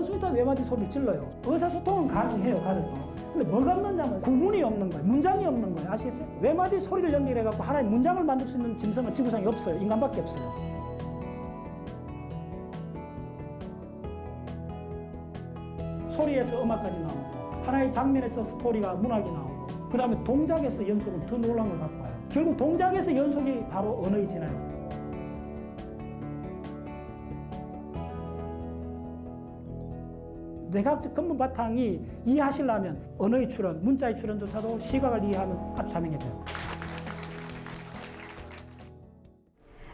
원숭이 다 외마디 소리를 질러요. 의사소통은 가능해요, 가능해요. 근데 뭐가 없느냐면 구문이 없는 거예요. 문장이 없는 거예요. 아시겠어요? 외마디 소리를 연결해갖고 하나의 문장을 만들 수 있는 짐승은 지구상에 없어요. 인간밖에 없어요. 소리에서 음악까지 나오고 하나의 장면에서 스토리가 문학이 나오고 그 다음에 동작에서 연속은 더 놀라운 걸 갖고 와요. 결국 동작에서 연속이 바로 언어의 진화예요. 뇌과학적 근본 바탕이 이해하시려면 언어의 출현, 문자의 출현조차도 시각을 이해하면 아주 자명해져요.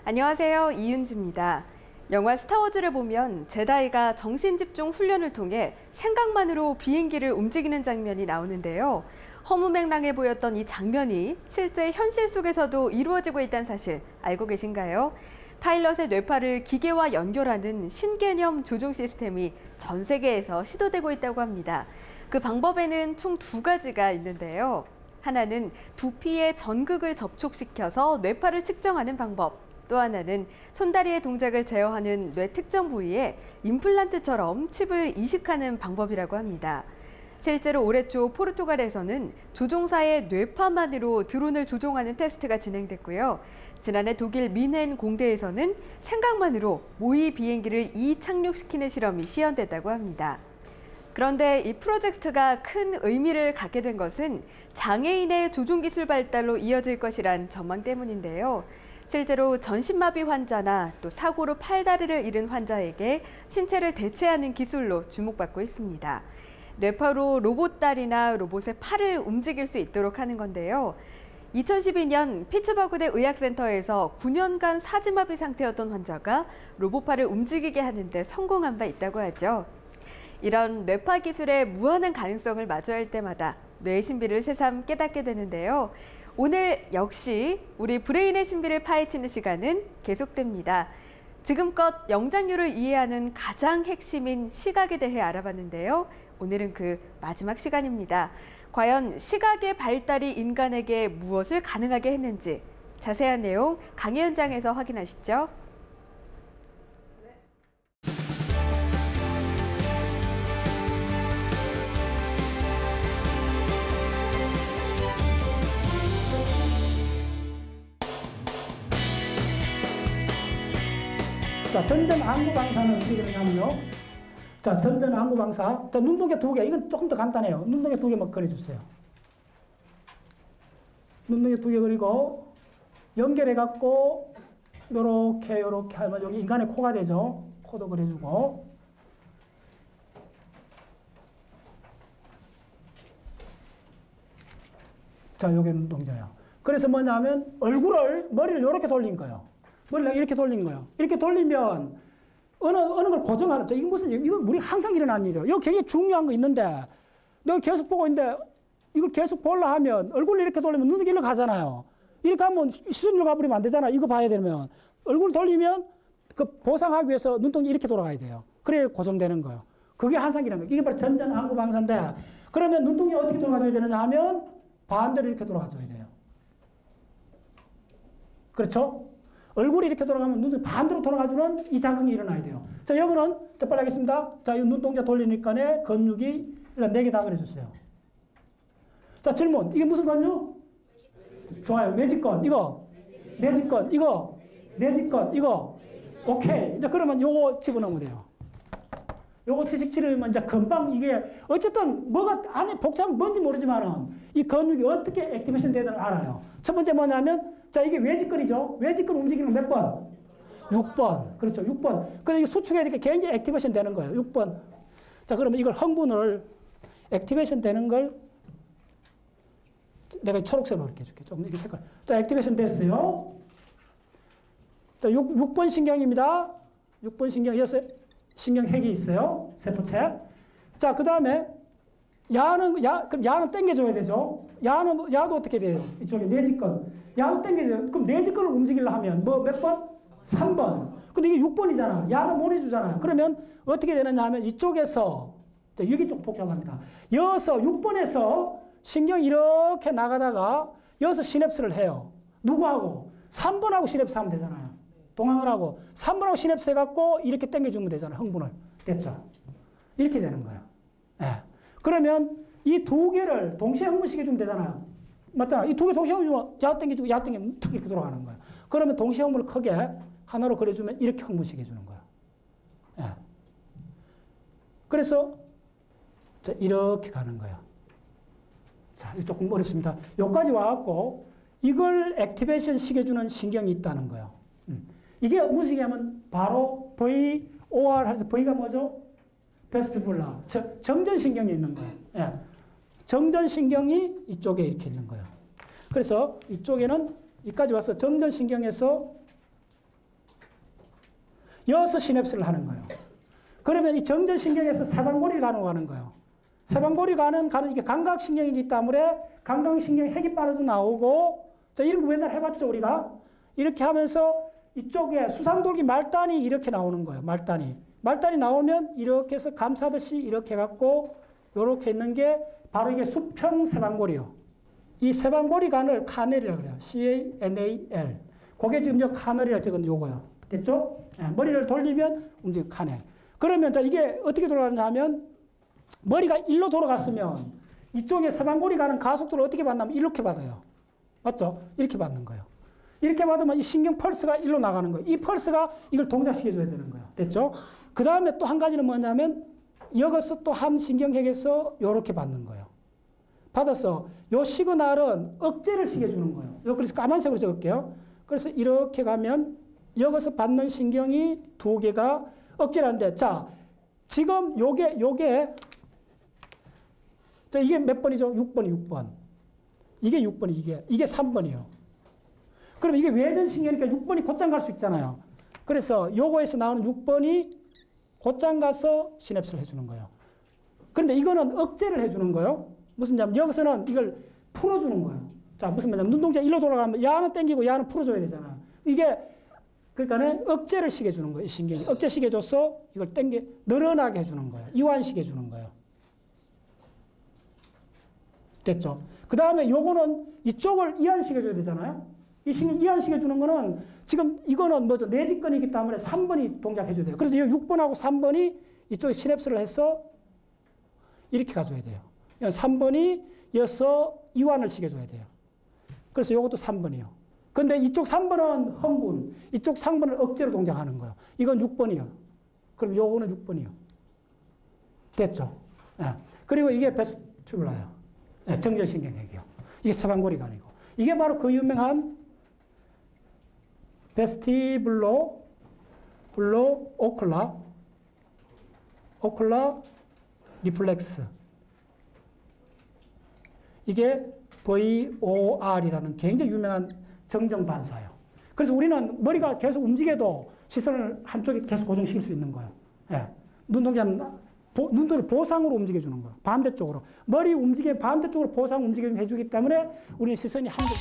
안녕하세요. 이윤주입니다. 영화 스타워즈를 보면 제다이가 정신집중 훈련을 통해 생각만으로 비행기를 움직이는 장면이 나오는데요. 허무맹랑해 보였던 이 장면이 실제 현실 속에서도 이루어지고 있다는 사실 알고 계신가요? 파일럿의 뇌파를 기계와 연결하는 신개념 조종 시스템이 전 세계에서 시도되고 있다고 합니다. 그 방법에는 총 2가지가 있는데요. 하나는 두피에 전극을 접촉시켜서 뇌파를 측정하는 방법. 또 하나는 손다리의 동작을 제어하는 뇌 특정 부위에 임플란트처럼 칩을 이식하는 방법이라고 합니다. 실제로 올해 초 포르투갈에서는 조종사의 뇌파만으로 드론을 조종하는 테스트가 진행됐고요. 지난해 독일 민헨 공대에서는 생각만으로 모의 비행기를 이착륙시키는 실험이 시연됐다고 합니다. 그런데 이 프로젝트가 큰 의미를 갖게 된 것은 장애인의 조종기술 발달로 이어질 것이란 전망 때문인데요. 실제로 전신마비 환자나 또 사고로 팔다리를 잃은 환자에게 신체를 대체하는 기술로 주목받고 있습니다. 뇌파로 로봇 다리나 로봇의 팔을 움직일 수 있도록 하는 건데요. 2012년 피츠버그대 의학센터에서 9년간 사지마비 상태였던 환자가 로봇팔을 움직이게 하는데 성공한 바 있다고 하죠. 이런 뇌파 기술의 무한한 가능성을 마주할 때마다 뇌의 신비를 새삼 깨닫게 되는데요. 오늘 역시 우리 브레인의 신비를 파헤치는 시간은 계속됩니다. 지금껏 영장류를 이해하는 가장 핵심인 시각에 대해 알아봤는데요. 오늘은 그 마지막 시간입니다. 과연 시각의 발달이 인간에게 무엇을 가능하게 했는지 자세한 내용 강의 현장에서 확인하시죠. 자, 전전안구방사는 어떻게 되느냐면요. 자, 전전안구방사. 자, 눈동자 2개. 이건 조금 더 간단해요. 눈동자 2개만 그려주세요. 눈동자 2개 그리고 연결해갖고 요렇게 하면 여기 인간의 코가 되죠. 코도 그려주고. 자, 요게 눈동자예요. 그래서 뭐냐면 머리를 이렇게 돌린 거예요. 머리를 이렇게 돌린 거예요. 이렇게 돌리면 어느 걸 고정하는, 이거 우리 항상 일어나는 일이에요. 이거 굉장히 중요한 거 있는데, 내가 계속 보고 있는데, 이걸 계속 보려 하면, 얼굴을 이렇게 돌리면 눈이 일로 가잖아요. 이렇게 하면 시선으로 가버리면 안 되잖아. 이거 봐야 되면. 얼굴 돌리면, 그 보상하기 위해서 눈동자 이렇게 돌아가야 돼요. 그래야 고정되는 거예요. 그게 항상이라는 거예요. 이게 바로 전전안구방사인데, 그러면 눈동자 어떻게 돌아가줘야 되느냐 하면, 반대로 이렇게 돌아가줘야 돼요. 그렇죠? 얼굴이 이렇게 돌아가면 눈이 반대로 돌아가주는 이 작용이 일어나야 돼요. 자, 여기는, 자, 빨리 하겠습니다. 자, 이 눈동자 돌리니까 근육이 일단 4개 다 그려주세요. 자, 질문. 이게 무슨 근육? 좋아요. 매직근. 이거. 매직근. 이거. 매직근. 이거. 오케이. 이제 그러면 요거 집어넣으면 돼요. 요거 치면 이제 금방 이게 어쨌든 뭐가 안에 복잡한 뭔지 모르지만은 이 근육이 어떻게 액티베이션 되는지 알아요. 첫 번째 뭐냐면 자, 이게 외직근이죠. 외직근 움직이는 몇 번? 6번. 그렇죠. 6번. 근데 이게 수축에 이렇게 굉장히 액티베이션 되는 거예요. 6번. 자, 그러면 이걸 흥분을 액티베이션 되는 걸 내가 초록색으로 이렇게 해줄게. 좀 이렇게 색깔. 자, 액티베이션 됐어요. 자, 6번 신경입니다. 6번 신경, 신경핵이 있어요. 세포체. 자, 그 다음에 그럼 야는 당겨줘야 되죠. 야도 어떻게 돼요? 이쪽에 내직근. 야도 당겨줘요. 그럼 내직근을 움직이려 하면 몇 번? 3번. 근데 이게 6번이잖아. 야는 못 해주잖아요. 그러면 어떻게 되느냐 하면 이쪽에서, 자, 여기 좀 복잡합니다. 여기서 6번에서 신경이 이렇게 나가다가 여기서 시냅스를 해요. 누구하고? 3번하고 시냅스 하면 되잖아요. 동항을 하고 3번하고 시냅스 해갖고 이렇게 당겨주면 되잖아요. 흥분을. 됐죠? 이렇게 되는 거예요. 예. 그러면 이 두 개를 동시에 흥분시켜주면 되잖아요. 맞잖아. 이 두 개 동시에 흥분시키면 야 땡겨주고 야 땡기면 탁 이렇게 돌아가는 거예요. 그러면 동시에 흥분을 크게 하나로 그려주면 이렇게 흥분시켜주는 거예요. 예. 그래서 자, 이렇게 가는 거예요. 자, 이거 조금 어렵습니다. 여기까지 와갖고 이걸 액티베이션 시켜주는 신경이 있다는 거예요. 이게 무슨 신경이냐면 바로 VOR 할 때 V가 뭐죠? 베스티뷸라. 정전신경이 있는 거예요. 예. 정전신경이 이쪽에 이렇게 있는 거예요. 그래서 이쪽에는 여기까지 와서 정전신경에서 여기서 시냅스를 하는 거예요. 그러면 이 정전신경에서 세방고리를 가는 거예요. 세방고리 가는 이게 감각신경이기 때문에 감각신경 핵이 빠져서 나오고, 자, 이런 거 옛날에 해봤죠, 우리가? 이렇게 하면서 이쪽에 수상돌기 말단이 이렇게 나오는 거예요, 말단이. 말단이 나오면 이렇게 해서 감싸듯이 이렇게 해갖고, 요렇게 있는 게 바로 이게 수평 세방고리요. 이 세방고리관을 카넬이라고 그래요. CANAL. 그게 지금 요 카넬이라고 적은 요거요. 됐죠? 네, 머리를 돌리면 움직이는 카넬. 그러면 자, 이게 어떻게 돌아가느냐 하면, 머리가 일로 돌아갔으면 이쪽에 세방골이 가는 가속도를 어떻게 받냐면 이렇게 받아요. 맞죠? 이렇게 받는 거예요. 이렇게 받으면 이 신경 펄스가 일로 나가는 거예요. 이 펄스가 이걸 동작시켜줘야 되는 거예요. 됐죠? 그 다음에 또 한 가지는 뭐냐면 여기서 또 한 신경핵에서 이렇게 받는 거예요. 받아서 요 시그널은 억제를 시켜주는 거예요. 그래서 까만색으로 적을게요. 그래서 이렇게 가면 여기서 받는 신경이 두 개가 억제를 하는데, 자, 지금 요게 자, 이게 몇 번이죠? 6번이 6번. 이게 6번이 이게 3번이에요. 그럼 이게 외전신경이니까 6번이 곧장 갈 수 있잖아요. 그래서 요거에서 나오는 6번이 곧장 가서 시냅스를 해주는 거예요. 그런데 이거는 억제를 해주는 거예요. 무슨 말이냐면 여기서는 이걸 풀어주는 거예요. 자, 무슨 말이냐면 눈동자 일로 돌아가면 야는 땡기고 야는 풀어줘야 되잖아. 이게 그러니까 억제를 시켜주는 거예요. 이 신경이. 억제 시켜줘서 이걸 늘어나게 해주는 거예요. 이완시켜주는 거예요. 됐죠? 그 다음에 요거는 이쪽을 이완시켜줘야 되잖아요. 이 신경 이완시켜주는 거는 지금 이거는 뭐죠? 내직근이기 때문에 3번이 동작해줘야 돼요. 그래서 이 6번하고 3번이 이쪽에 시냅스를 해서 이렇게 가줘야 돼요. 3번이 이어서 이완을 시켜줘야 돼요. 그래서 요것도 3번이요. 근데 이쪽 3번은 흥분, 이쪽 3번을 억제로 동작하는 거예요. 이건 6번이요. 그럼 요거는 6번이요. 됐죠? 네. 그리고 이게 베스티뷸라예요. 네, 정전신경핵이요. 이게 세방고리가 아니고. 이게 바로 그 유명한 베스티블로 오클라 리플렉스. 이게 VOR이라는 굉장히 유명한 정정반사예요. 그래서 우리는 머리가 계속 움직여도 시선을 한쪽에 계속 고정시킬 수 있는 거예요. 예. 눈동자는 눈을 보상으로 움직여주는 거예요. 반대쪽으로. 머리 움직임 반대쪽으로 보상 움직임 해주기 때문에 우리는 시선이 한쪽.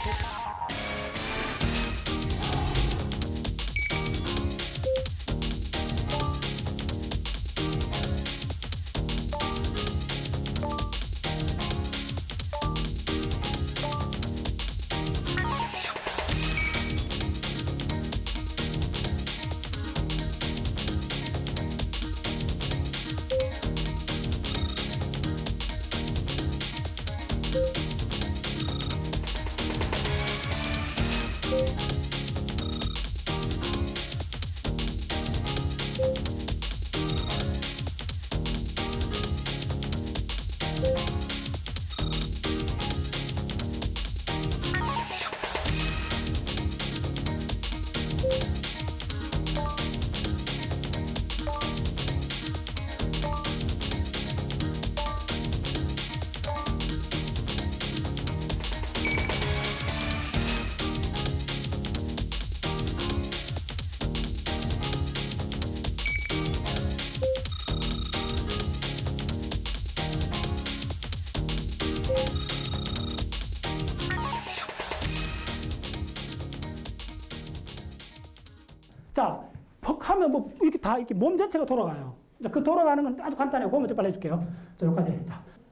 자, 퍽 하면 뭐 이렇게 다 이렇게 몸 자체가 돌아가요. 그 돌아가는 건 아주 간단해요. 그거 먼저 빨리 해줄게요. 자, 여기까지.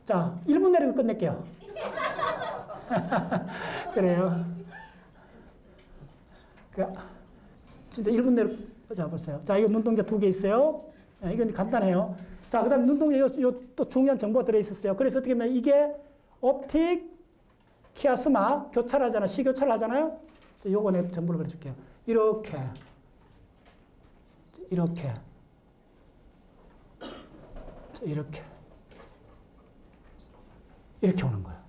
자, 1분 내로 끝낼게요. 그래요. 진짜 1분 내로 잡았어요. 자, 이거 눈동자 2개 있어요. 이건 간단해요. 자, 그 다음에 눈동자에 또 중요한 정보가 들어있었어요. 그래서 어떻게 보면 이게 옵틱 키아스마 교차를 하잖아요. 시교차를 하잖아요. 요거 내가 전부를 그려줄게요. 이렇게. 이렇게. 이렇게. 이렇게 오는 거예요.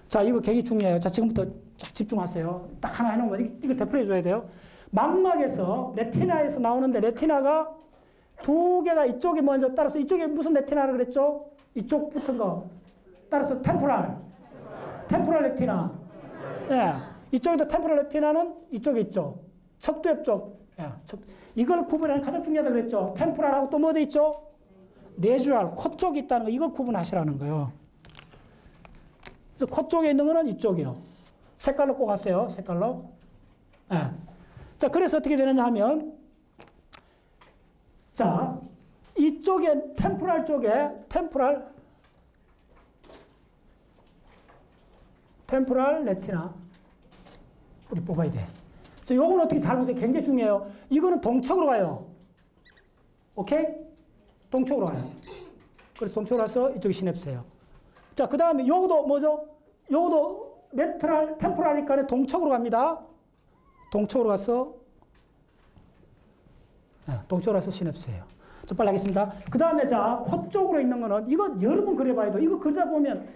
자, 이거 굉장히 중요해요. 자, 지금부터 쫙 집중하세요. 딱 하나 해놓으면 이거 되풀이해줘야 돼요. 망막에서 레티나에서 나오는데 레티나가 두 개가 이쪽이 먼저 따라서 이쪽에 무슨 레티나를 그랬죠? 이쪽 붙은 거. 따라서 템포랄 레티나. 예. 이쪽에도 템포랄 레티나는 이쪽에 있죠. 척두엽 쪽. 예. 이걸 구분하는 가장 중요하다고 그랬죠. 템포랄하고 또 뭐 돼 있죠? 내주랄, 코 쪽이 있다는 거. 이걸 구분하시라는 거예요. 그래서 코 쪽에 있는 거는 이쪽이요. 색깔로 꼭 하세요. 색깔로. 예. 자, 그래서 어떻게 되느냐 하면 자, 이쪽에 템포랄 쪽에 템포랄 레티나 우리 뽑아야 돼. 자, 요건 어떻게 잘 보세요. 굉장히 중요해요. 이거는 동쪽으로 가요. 오케이? 동쪽으로 가요. 그래서 동쪽으로 가서 이쪽이 시냅스예요. 자, 그 다음에 요거도 뭐죠? 요거도 템포랄이니까 동쪽으로 갑니다. 동쪽으로 가서 동쪽으로 가서 시냅스예요. 좀 빨리 하겠습니다. 그 다음에 자, 코 쪽으로 있는 거는 이거 여러 번 그려봐야 돼. 이거 그리다 보면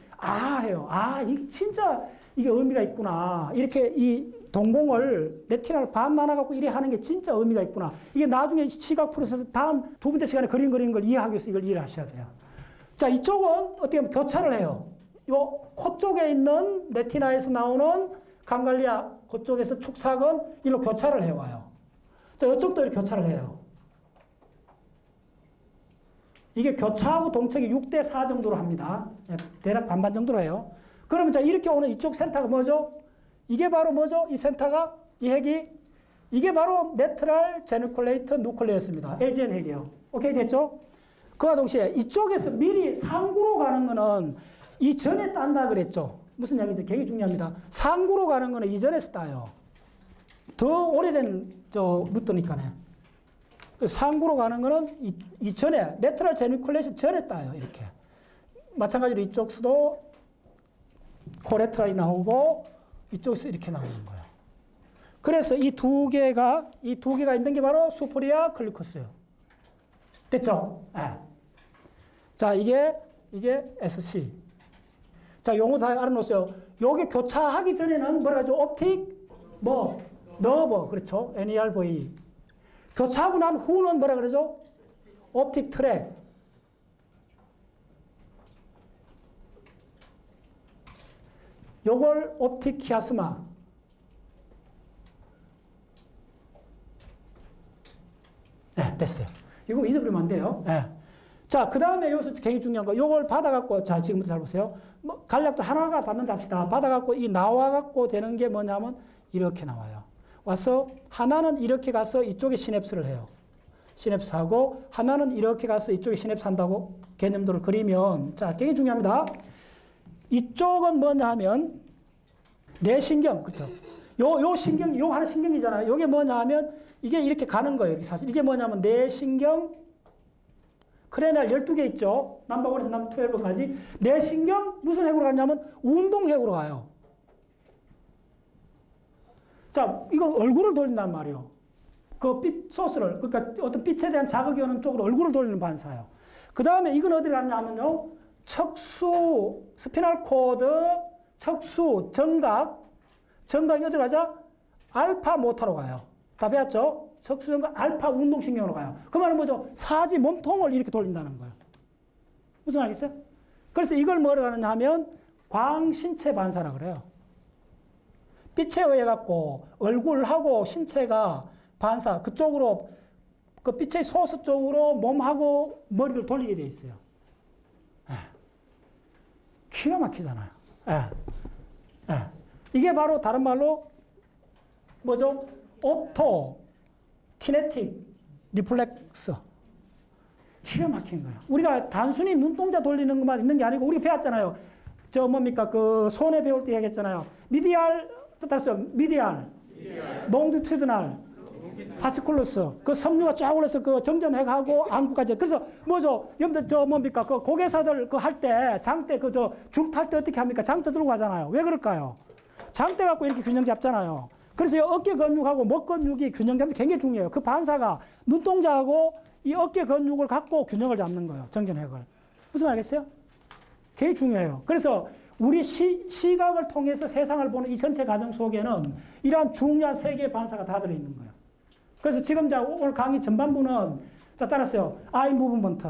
해요. 이게 진짜 이게 의미가 있구나. 이렇게 이 동공을 레티나를 반 나눠갖고 이래 하는 게 진짜 의미가 있구나. 이게 나중에 시각 프로세스 다음 두 번째 시간에 그리는 걸 이해하기 위해서 이걸 이해를 하셔야 돼요. 자, 이쪽은 어떻게 보면 교차를 해요. 요 코 쪽에 있는 레티나에서 나오는 강갈리아 그쪽에서 축삭은 일로 교차를 해와요. 자, 이쪽도 이렇게 교차를 해요. 이게 교차하고 동척이 6대4 정도로 합니다. 대략 반반 정도로 해요. 그러면 자, 이렇게 오는 이쪽 센터가 뭐죠? 이게 바로 뭐죠? 이 센터가, 이 핵이, 이게 바로 네트럴 제누클레이트 누클레였습니다. LGN 핵이요. 오케이, 됐죠? 그와 동시에 이쪽에서 미리 상구로 가는 거는 이전에 딴다 그랬죠? 무슨 이야기인지 굉장히 중요합니다. 상구로 가는 거는 이전에서 따요. 더 오래된 루트니까네. 상구로 가는 거는 이전에, 네트럴 제누클레이션 전에 따요. 이렇게. 마찬가지로 이쪽서도 코레트럴이 나오고 이쪽에서 이렇게 나오는 거예요. 그래서 이 두 개가 있는 게 바로 수포리아 클리코스예요. 됐죠? 네. 자, 이게 SC. 자, 용어 다 알아놓으세요. 요게 교차하기 전에는 뭐라 하죠? 옵틱, 너버, 그렇죠? NERV. 교차하고 난 후는 뭐라 그러죠? 옵틱 트랙. 요걸 옵틱 키아스마. 네, 됐어요. 이거 잊어버리면 안 돼요. 네. 자, 그 다음에 여기서 굉장히 중요한 거. 요걸 받아갖고, 자, 지금부터 잘 보세요. 간략도 하나가 받는다 합시다. 받아갖고 이 나와갖고 되는 게 뭐냐면 이렇게 나와요. 와서 하나는 이렇게 가서 이쪽에 시냅스를 해요. 시냅스하고 하나는 이렇게 가서 이쪽에 시냅스 한다고 개념도를 그리면 자, 굉장히 중요합니다. 이쪽은 뭐냐 하면 뇌신경, 그렇죠? 요 신경, 요 하나 신경이잖아요. 요게 뭐냐 하면 이게 이렇게 가는 거예요. 사실 이게 뭐냐면 뇌신경, 크레날 12개 있죠. 넘버 1에서 넘버 12까지. 뇌신경 무슨 핵으로 가냐면 운동핵으로 가요. 자, 이거 얼굴을 돌린단 말이에요. 그 빛 소스를, 그러니까 어떤 빛에 대한 자극이 오는 쪽으로 얼굴을 돌리는 반사예요. 그 다음에 이건 어디를 가냐면요. 척수, 스피널 코드, 척수, 정각이 어디로 가죠? 알파 모터로 가요. 다 배웠죠? 척수 정각 알파 운동신경으로 가요. 그 말은 뭐죠? 사지 몸통을 이렇게 돌린다는 거예요. 무슨 알겠어요? 그래서 이걸 뭐라고 하느냐 하면 광신체 반사라 그래요. 빛에 의해 갖고 얼굴하고 신체가 반사 그쪽으로 그 빛의 소수 쪽으로 몸하고 머리를 돌리게 돼 있어요. 기가 막히잖아요. 이게 바로 다른 말로 뭐죠? 오토 키네틱 리플렉스. 기가 막힌 거예요. 우리가 단순히 눈동자 돌리는 것만 있는 게 아니고 우리 배웠잖아요. 저 뭡니까 그 손에 배울 때 얘기했잖아요. 미디알, 롱디튜드널, 파스쿨러스. 그 섬유가 쫙 올라서 그 정전핵하고 안구까지. 그래서 뭐죠? 여러분들 저 뭡니까? 그 고개사들 그 할 때 장대 그 저 줄 탈 때 어떻게 합니까? 장대 들고 가잖아요. 왜 그럴까요? 장대 갖고 이렇게 균형 잡잖아요. 그래서 이 어깨 근육하고 목 근육이 균형 잡는 게 굉장히 중요해요. 그 반사가 눈동자하고 이 어깨 근육을 갖고 균형을 잡는 거예요. 정전핵을. 무슨 말이겠어요? 굉장히 중요해요. 그래서 우리 시각을 통해서 세상을 보는 이 전체 과정 속에는 이러한 중요한 세 개의 반사가 다 들어있는 거예요. 그래서 지금 오늘 강의 전반부는 자 따라서요. 아이 무브먼트.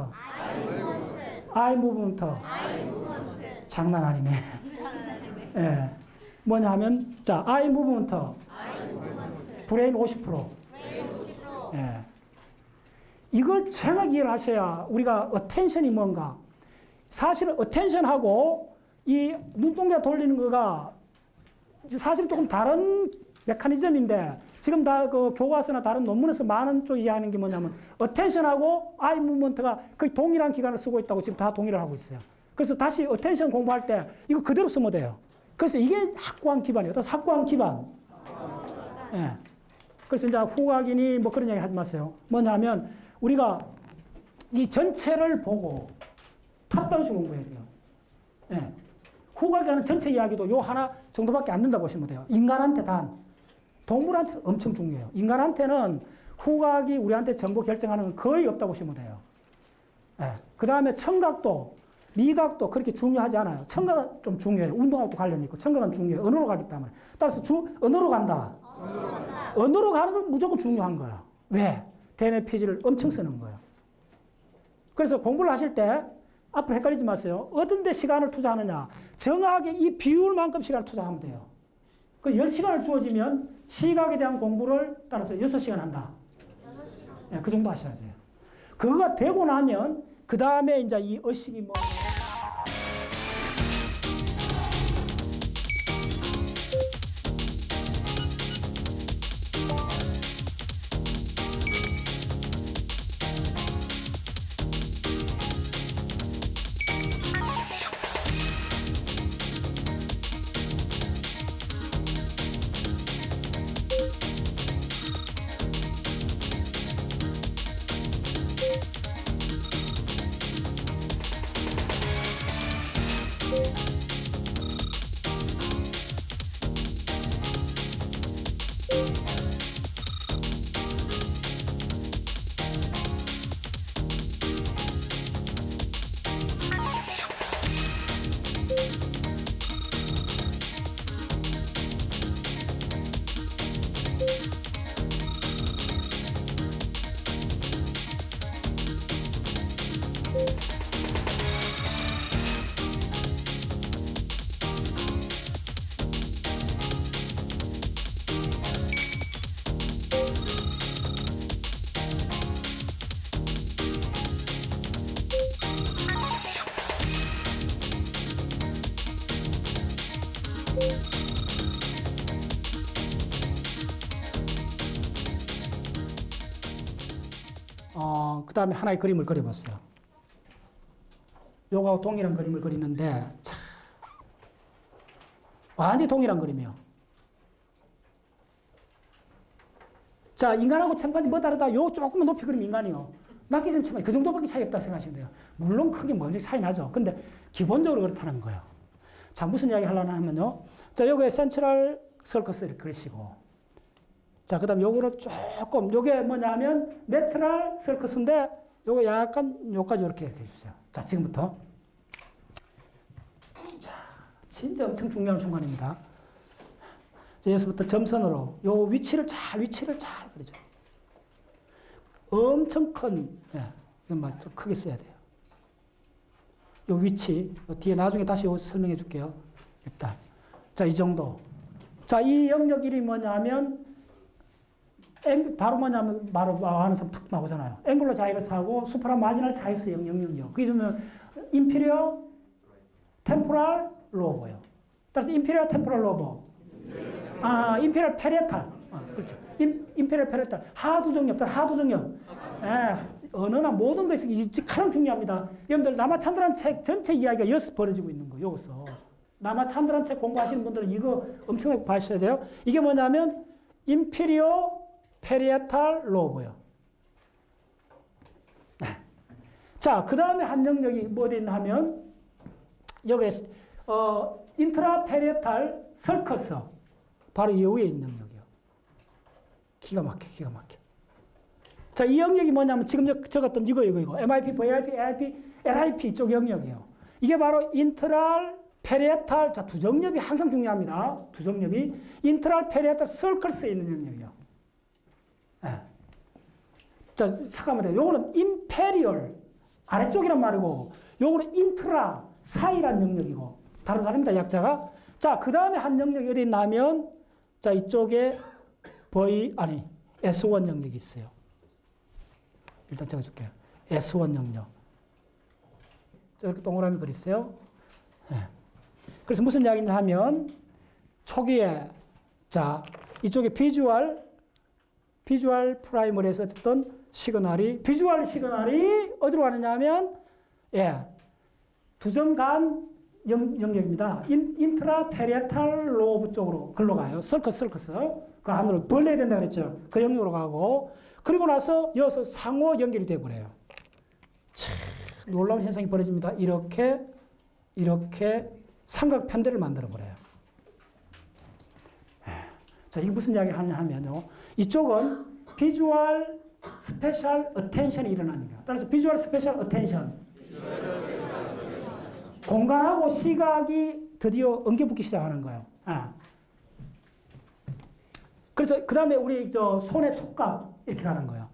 아이 무브먼트. 장난 아니네. 예. 뭐냐 하면 자 아이 무브먼트. 브레인 50%. 예. 이걸 정확히 이해를 하셔야 우리가 어텐션이 뭔가. 사실은 어텐션하고 이 눈동자 돌리는 거가 사실 조금 다른 메커니즘인데 지금 다 그 교과서나 다른 논문에서 많은 쪽 이해하는 게 뭐냐면 어텐션하고 아이 무브먼트가 거의 동일한 기간을 쓰고 있다고 지금 다 동의를 하고 있어요. 그래서 다시 어텐션 공부할 때 이거 그대로 쓰면 돼요. 그래서 이게 확고한 기반이에요. 그래서 확고한 기반. 예. 그래서 이제 후각이니 뭐 그런 얘기 하지 마세요. 뭐냐면 우리가 이 전체를 보고 탑다운식 공부해야 돼요. 예. 후각이 하는 전체 이야기도 요 하나 정도밖에 안 된다고 보시면 돼요. 인간한테 단. 동물한테 엄청 중요해요. 인간한테는 후각이 우리한테 정보 결정하는 건 거의 없다고 보시면 돼요. 예. 그 다음에 청각도, 미각도 그렇게 중요하지 않아요. 청각은 좀 중요해요. 운동하고도 관련이 있고 청각은 중요해요. 언어로 가기 때문에. 따라서 언어로 간다. 언어로 가는 건 무조건 중요한 거예요. 왜? 대뇌 피지를 엄청 쓰는 거예요. 그래서 공부를 하실 때 앞으로 헷갈리지 마세요. 어떤 데 시간을 투자하느냐. 정확하게 이 비율만큼 시간을 투자하면 돼요. 그 10시간을 주어지면 시각에 대한 공부를 따라서 6시간 한다. 네, 그 정도 하셔야 돼요. 그거가 되고 나면 그 다음에 이제 이 의식이 뭐 그 다음에 하나의 그림을 그려봤어요. 요거하고 동일한 그림을 그리는데 참 완전히 동일한 그림이에요. 자, 인간하고 챔판지 뭐 다르다? 요 조금만 높이 그리면 인간이요. 낮게 되면 챔판지 그 정도밖에 차이 없다고 생각하시면 돼요. 물론 크게 먼저 차이 나죠. 근데 기본적으로 그렇다는 거예요. 자, 무슨 이야기 하려나 하면요. 자, 요게 센트럴 서커스를 그리시고 자, 그 다음 요거를 조금, 요게 뭐냐면, 네트럴 서커스인데, 요거 약간, 요까지 이렇게 해주세요. 자, 지금부터. 자, 진짜 엄청 중요한 순간입니다. 자, 여기서부터 점선으로, 요 위치를 잘 그려줘. 엄청 큰, 예, 이건 좀 크게 써야 돼요. 요 위치, 요 뒤에 나중에 다시 요 설명해 줄게요. 일단. 자, 이 정도. 자, 이 영역 이름이 뭐냐면, 바로 뭐냐면 바로 하는 사람 툭 나오잖아요. 앵글러 자이러스하고 수프라 마지널 자이러스 영역이요. 그게 좀 인피리어 템포럴 로버예요. 따라서 인피리어 템포럴 로버. 인피리어 페리에탈. 그렇죠. 인피리어 페리에탈. 하두정엽. 하두정엽. 예, 언어나 모든 것이 가장 중요합니다. 여러분들 남아찬드란 책 전체 이야기가 여기서 벌어지고 있는 거예요. 여기서. 남아찬드란 책 공부하시는 분들은 이거 엄청나게 봐주셔야 돼요. 이게 뭐냐면 인피리어 페리에탈 로브요. 네. 자, 그 다음에 한 영역이 어디 있나 하면 여기 인트라 페리에탈 설커스 바로 이 위에 있는 영역이요. 기가 막혀, 기가 막혀. 자, 이 영역이 뭐냐면 지금 적었던 이거. MIP, VIP, AIP, LIP 쪽 영역이에요. 이게 바로 인트랄 페리에탈, 자, 두 정엽이 항상 중요합니다. 두 정엽이 인트랄 페리에탈 설클스에 있는 영역이에요. 네. 자, 잠깐만요. 요거는 임페리얼 아래쪽이란 말이고, 요거는 인트라 사이란 영역이고, 다릅니다, 약자가. 자, 그 다음에 한 영역이 어디 있냐면, 자, 이쪽에 S1 영역이 있어요. 일단 적어줄게요. S1 영역. 이렇게 동그라미 그리세요. 네. 그래서 무슨 이야기냐 하면, 초기에, 자, 이쪽에 비주얼 프라이머리에서 어쨌든 비주얼 시그널이 어디로 가느냐 하면, 예, 두정간 영역입니다. 인트라 페리에탈 로브 쪽으로 글로 가요. 설커스. 그 안으로 벌려야 된다 그랬죠. 그 영역으로 가고, 그리고 나서 여기서 상호 연결이 돼버려요. 참 놀라운 현상이 벌어집니다. 이렇게 삼각편대를 만들어버려요. 자, 이게 무슨 이야기를 하냐 하면요. 이쪽은 비주얼 스페셜 어텐션이 일어납니다. 따라서 비주얼 스페셜 어텐션. 공간하고 시각이 드디어 엉겨붙기 시작하는 거예요. 그래서 그 다음에 우리 손의 촉각 이렇게 가는 거예요.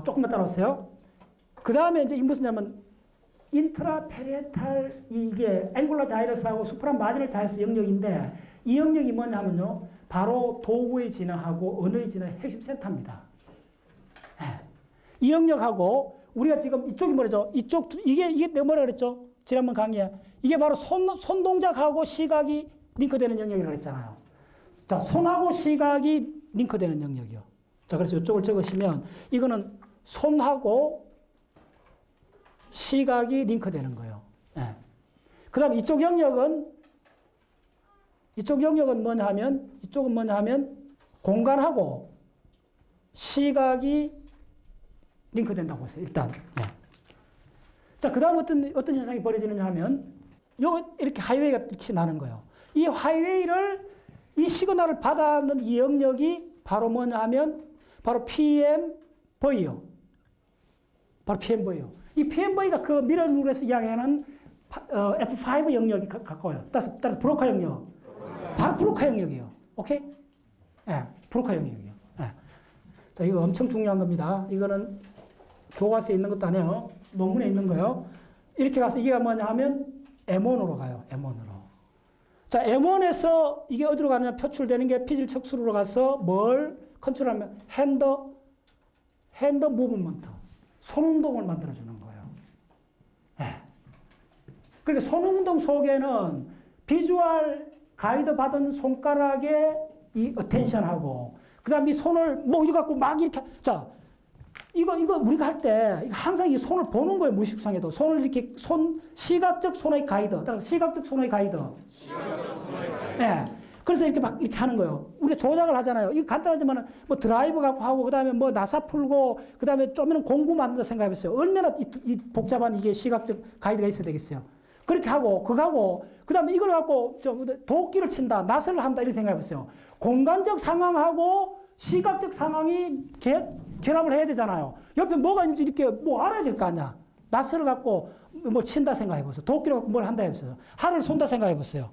조금만 따라오세요. 그 다음에 이제 무슨 냐면 인트라 페리에탈 이게 앵굴라 자이러스하고 수프라 마지널 자이러스 영역인데 이 영역이 뭐냐면요. 바로 도구의 진화하고 언어의 진화의 핵심 센터입니다. 네. 이 영역하고 우리가 지금 이쪽이 뭐죠? 이게 내가 뭐라 그랬죠? 지난번 강의에 이게 바로 손 동작하고 시각이 링크되는 영역이라고 했잖아요. 자, 손하고 시각이 링크되는 영역이요. 자, 그래서 이쪽을 적으시면 이거는 손하고 시각이 링크되는 거예요. 네. 그 다음 이쪽 영역은 뭐냐 하면 공간하고 시각이 링크된다고 했어요. 일단. 네. 자, 그 다음 어떤 현상이 벌어지느냐 하면 이렇게 하이웨이가 이렇게 나는 거예요. 이 하이웨이를 이 시그널을 받아는 이 영역이 바로 뭐냐 하면 바로 PMV요. 바로 PMV요. 이 PMV가 그 미러룰에서 이야기하는 F5 영역이 가까워요. 따라서 브로카 영역. 바로 브로카 영역이에요. 오케이? 예, 브로카 영역이에요. 예. 자, 이거 엄청 중요한 겁니다. 이거는 교과서에 있는 것도 아니에요. 논문에 있는 거예요. 이렇게 가서 이게 뭐냐 하면 M1으로 가요. M1으로. 자, M1에서 이게 어디로 가느냐 표출되는 게 피질 척수로 가서 뭘 컨트롤하면 핸드 무브먼트. 손 운동을 만들어주는 거예요. 네. 그러니까 손 운동 속에는 비주얼 가이드 받은 손가락의 이 어텐션하고 그 다음에 이 손을 뭐 이거 갖고 막 이렇게 자 이거 우리가 할 때 항상 이 손을 보는 거예요. 무의식상에도 손을 이렇게 시각적 손의 가이드. 따라서 시각적 손의 가이드. 네. 그래서 이렇게 막 이렇게 하는 거예요. 우리가 조작을 하잖아요. 이거 간단하지만 뭐 드라이브 갖고 하고 그다음에 뭐 나사 풀고 그다음에 좀은 공구 만든다 생각해보세요. 얼마나 이 복잡한 이게 시각적 가이드가 있어야 되겠어요. 그렇게 하고 그거하고 그다음에 이걸 갖고 도끼를 친다, 나사를 한다 이렇게 생각해보세요. 공간적 상황하고 시각적 상황이 결합을 해야 되잖아요. 옆에 뭐가 있는지 이렇게 뭐 알아야 될 거 아니야. 나사를 갖고 뭐 친다 생각해보세요. 도끼를 갖고 뭘 한다 해보세요. 활을 쏜다 생각해보세요.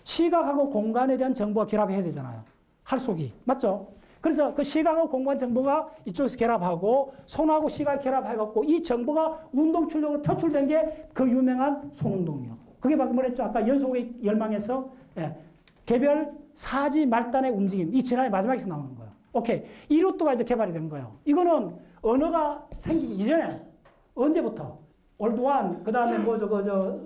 시각하고 공간에 대한 정보가 결합해야 되잖아요. 활 쏘기. 맞죠? 그래서 그 시각하고 공간 정보가 이쪽에서 결합하고 손하고 시각 결합해갖고 이 정보가 운동 출력으로 표출된 게 그 유명한 손운동이요. 그게 방금 뭐랬죠? 아까 연속의 열망에서 개별 사지 말단의 움직임. 이 진화의 마지막에서 나오는 거예요. 오케이. 이 루트가 이제 개발이 된 거예요. 이거는 언어가 생기기 이전에 언제부터? 올드완, 그 다음에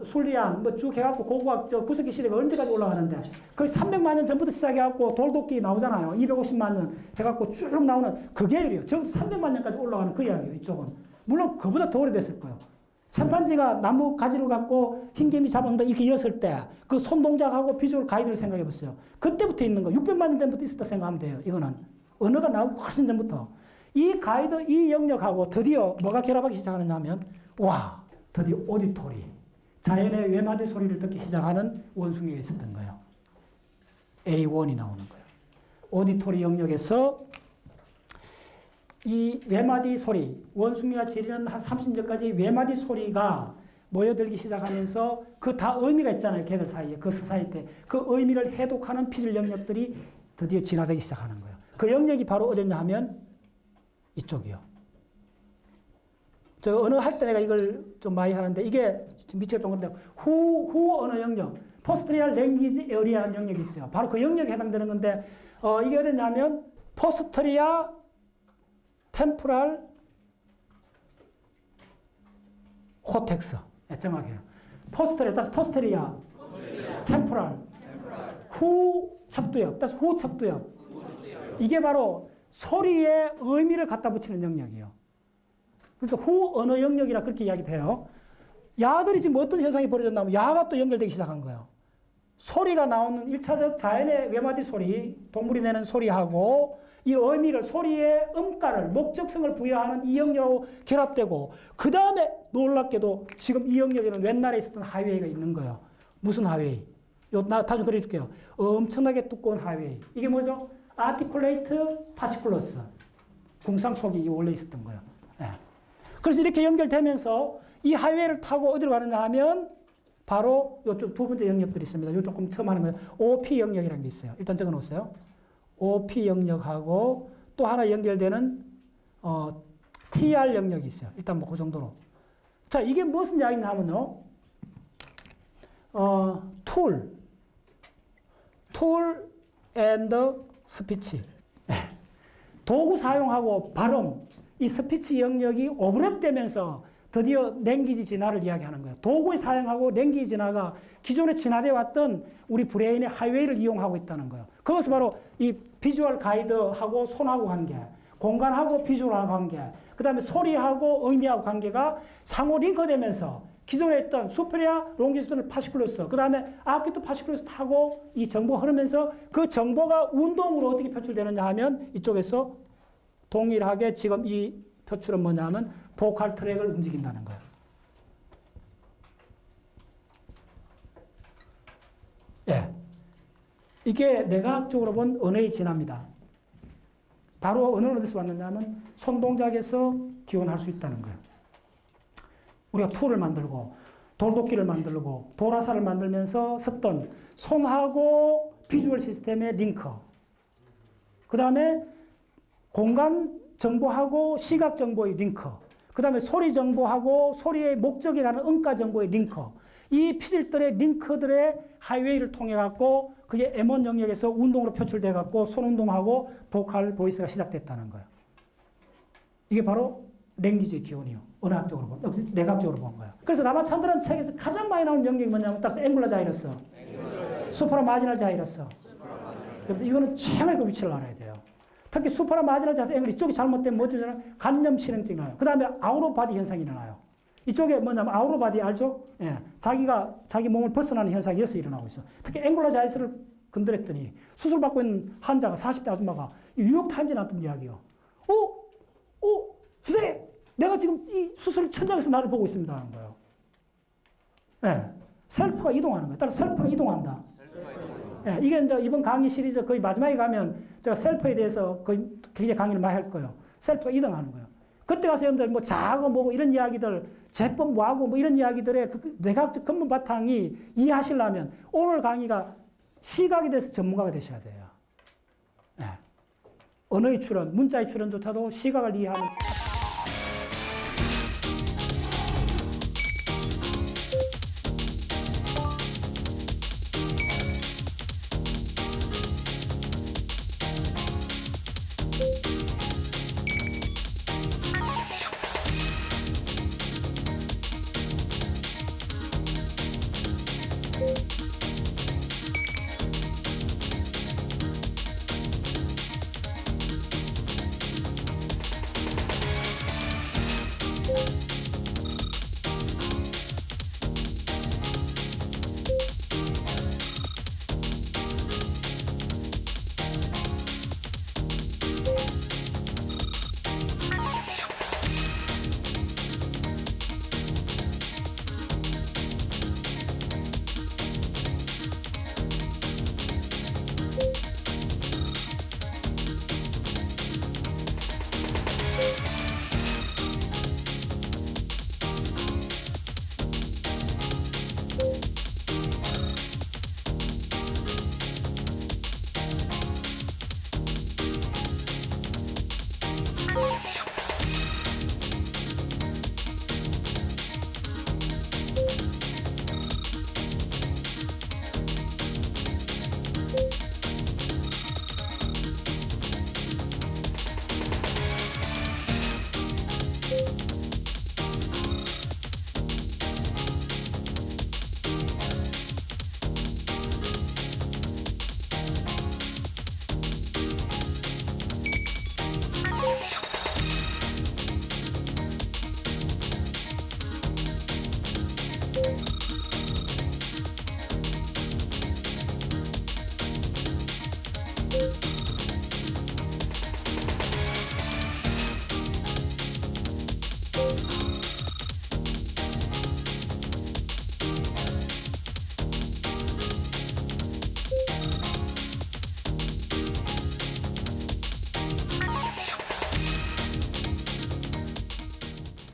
술리안, 쭉 해갖고 고고학, 구석기 시대가 언제까지 올라가는데, 거의 300만 년 전부터 시작해갖고 돌도끼 나오잖아요. 250만 년 해갖고 쭉 나오는 그게 이래요. 저 300만 년까지 올라가는 그 이야기예요, 이쪽은. 물론 그보다 더 오래됐을 거예요. 침판지가 나무 가지를 갖고 흰개미 잡아온다 이렇게 이었을 때, 그 손동작하고 비주얼 가이드를 생각해 보세요. 그때부터 있는 거, 600만 년 전부터 있었다 생각하면 돼요, 이거는. 언어가 나오기 훨씬 전부터. 이 가이드, 이 영역하고 드디어 뭐가 결합하기 시작하느냐 하면, 와, 드디어 오디토리. 자연의 외마디 소리를 듣기 시작하는 원숭이가 있었던 거예요. A1이 나오는 거예요. 오디토리 영역에서 이 외마디 소리, 원숭이가 지르는 한 30년까지 외마디 소리가 모여들기 시작하면서 그 다 의미가 있잖아요. 걔들 사이에. 그 사이 때. 그 의미를 해독하는 피질 영역들이 드디어 진화되기 시작하는 거예요. 그 영역이 바로 어딨냐 하면 이쪽이요. 저 언어 할 때 내가 이걸 좀 많이 하는데 이게 미치가 좀 그런데 후 언어 영역, 포스트리얼 랭귀지 에어리아라는 영역이 있어요. 바로 그 영역에 해당되는 건데 이게 어딨냐면 포스트리아 템포랄 코텍스. 정확해요. 포스트리아 템포랄 후 척두엽. 후 척두엽. 이게 바로 소리에 의미를 갖다 붙이는 영역이에요. 그러니까 후 언어 영역이라 그렇게 이야기돼요. 야들이 지금 어떤 현상이 벌어졌냐면 야가 또 연결되기 시작한 거예요. 소리가 나오는 1차적 자연의 외마디 소리, 동물이 내는 소리하고 이 의미를 소리의 음가를 목적성을 부여하는 이 영역하고 결합되고 그 다음에 놀랍게도 지금 이 영역에는 옛날에 있었던 하이웨이가 있는 거예요. 무슨 하이웨이? 다시 그려줄게요. 엄청나게 두꺼운 하이웨이. 이게 뭐죠? 아티쿨레이트 파시쿨러스. 궁상속이 원래 있었던 거예요. 네. 그래서 이렇게 연결되면서 이 하이웨이를 타고 어디로 가느냐 하면 바로 이쪽 두 번째 영역들이 있습니다. 요 조금 처음 하는 거예요. OP 영역이라는 게 있어요. 일단 적어 놓으세요. OP 영역하고 또 하나 연결되는 TR 영역이 있어요. 일단 뭐 그 정도로. 자, 이게 무슨 이야기냐 하면요. 툴 and 스피치. 도구 사용하고 발음, 이 스피치 영역이 오버랩되면서 드디어 랭귀지 진화를 이야기하는 거예요. 도구의 사용하고 랭귀지 진화가 기존에 진화되어 왔던 우리 브레인의 하이웨이를 이용하고 있다는 거예요. 그것은 바로 이 비주얼 가이드하고 손하고 관계, 공간하고 비주얼하고 관계, 그 다음에 소리하고 의미하고 관계가 상호 링크되면서 기존에 있던 수페리아 롱기튜드널 파시큘러스, 그 다음에 아키트 파시큘러스 타고 이 정보가 흐르면서 그 정보가 운동으로 어떻게 표출되느냐 하면 이쪽에서 동일하게 지금 이 표출은 뭐냐 하면 보컬 트랙을 움직인다는 거예요. 예. 이게 내과학적으로 본 언어의 진화입니다. 바로 언어는 어디서 왔느냐 하면 손동작에서 기원할 수 있다는 거예요. 우리가 툴을 만들고 돌도끼를 만들고 도라사를 만들면서 썼던 손하고 비주얼 시스템의 링크, 그 다음에 공간 정보하고 시각 정보의 링크, 그 다음에 소리 정보하고 소리의 목적에 가는 음가 정보의 링크, 이 피질들의 링크들의 하이웨이를 통해 갖고 그게 M1 영역에서 운동으로 표출돼 갖고 손운동하고 보컬 보이스가 시작됐다는 거예요. 이게 바로 랭귀지의 기원이요. 언어학적으로 본, 내각적으로 본 거예요. 그래서 라마찬드라는 책에서 가장 많이 나오는 영역이 뭐냐면 따라서 앵글러 자이러스, 수프라 마지널 자이러스. 이거는 최고의 그 위치를 알아야 돼요. 특히 수프라 마지널 자이러스 앵글 이쪽이 잘못되면 뭐죠? 간염 실행증이 나요. 그 다음에 아우로바디 현상이 일어나요. 이쪽에 뭐냐면 아우로바디 알죠? 예. 자기 몸을 벗어나는 현상이 여기서 일어나고 있어. 특히 앵글러 자이러스를 건드렸더니 수술받고 있는 환자가 40대 아줌마가 뉴욕타임즈에 났던 이야기요. 선생님! 내가 지금 이 수술 천장에서 나를 보고 있습니다 하는 거예요. 예. 셀프가 이동하는 거예요. 따라서 셀프가 이동한다. 예. 이게 이제 이번 강의 시리즈 거의 마지막에 가면 제가 셀프에 대해서 거의 굉장히 강의를 많이 할 거예요. 셀프가 이동하는 거예요. 그때 가서 여러분들 뭐 자하고 뭐고 이런 이야기들, 제법 뭐하고 뭐 이런 이야기들의 그 뇌과학적 근본 바탕이 이해하시려면 오늘 강의가 시각에 대해서 전문가가 되셔야 돼요. 예. 언어의 출현, 문자의 출현조차도 시각을 이해하는